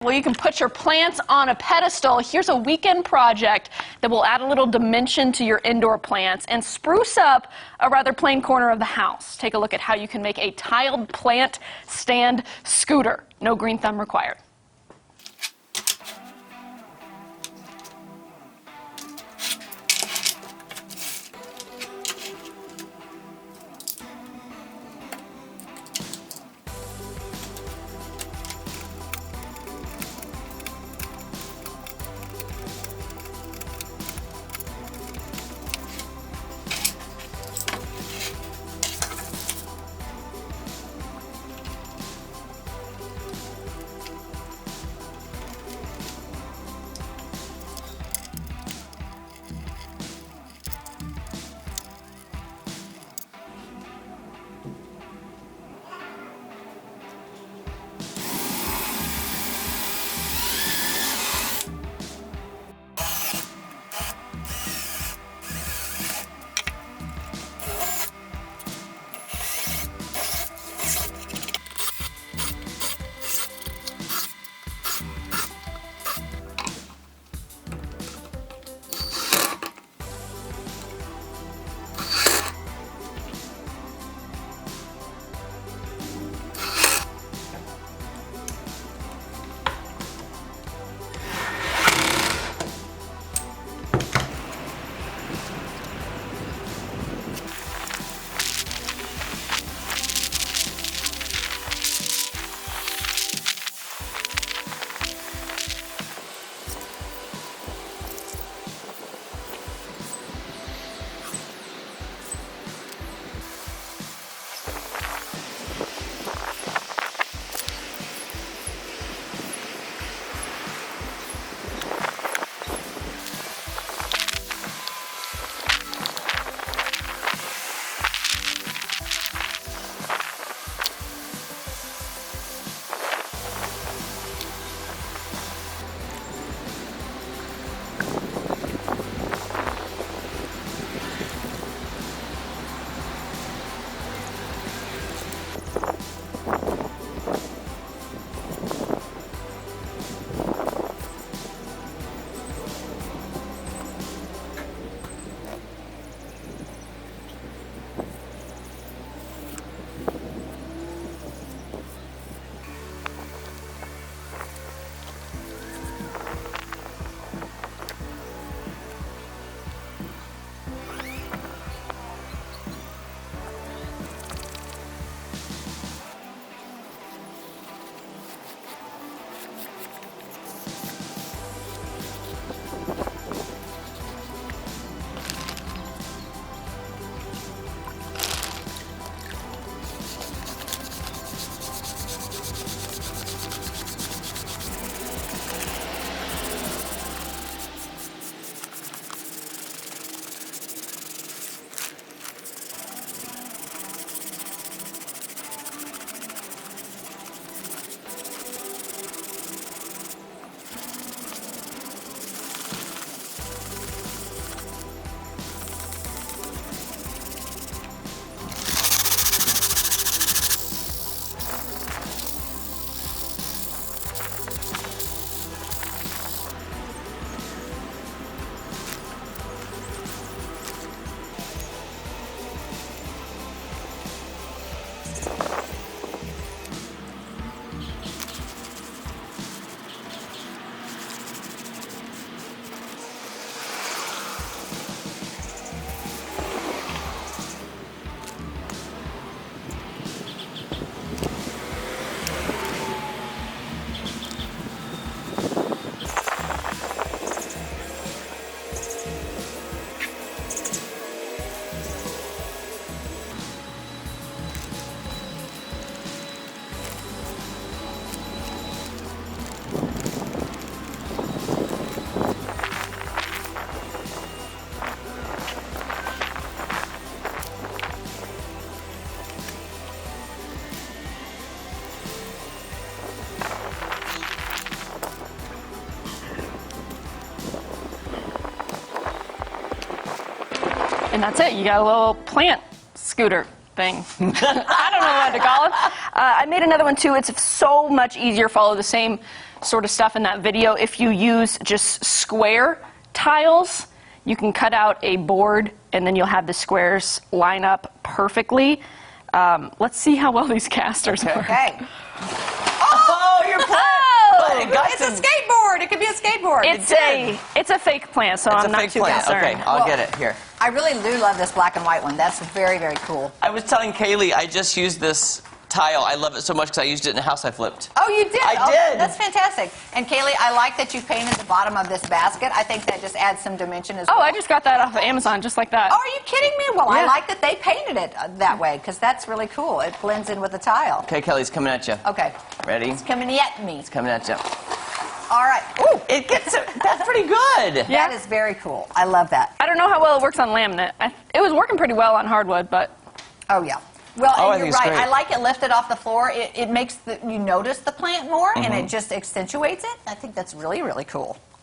Well, you can put your plants on a pedestal. Here's a weekend project that will add a little dimension to your indoor plants and spruce up a rather plain corner of the house. Take a look at how you can make a tiled plant stand scooter. No green thumb required. And that's it. You got a little plant scooter thing. I don't know what to call it. I made another one too. It's so much easier. Follow the same sort of stuff in that video. If you use just square tiles, you can cut out a board and then you'll have the squares line up perfectly. Let's see how well these casters work. Okay. Oh, you're playing. It's a skateboard. It could be a skateboard. It's a fake plant, so I'm not too concerned. Okay, I'll get it here. I really do love this black and white one. That's very, very cool. I was telling Kaylee I just used this tile. I love it so much because I used it in a house I flipped. Oh, you did? I did. That's fantastic. And Kaylee, I like that you painted the bottom of this basket. I think that just adds some dimension as well. Oh, I just got that off of Amazon, just like that. Oh, are you kidding me? Well, Yeah. I like that they painted it that way because that's really cool. It blends in with the tile. Okay, Kelly's coming at you. Okay. Ready? It's coming at me. It's coming at you. All right. Ooh, It gets it. That's pretty good. Yeah. that is very cool. I love that. I don't know how well it works on laminate. It was working pretty well on hardwood, but... Oh, yeah. Well, Oh, I and think you're it's right. great. I like it lifted off the floor. It makes you notice the plant more, and it just accentuates it. I think that's really, really cool.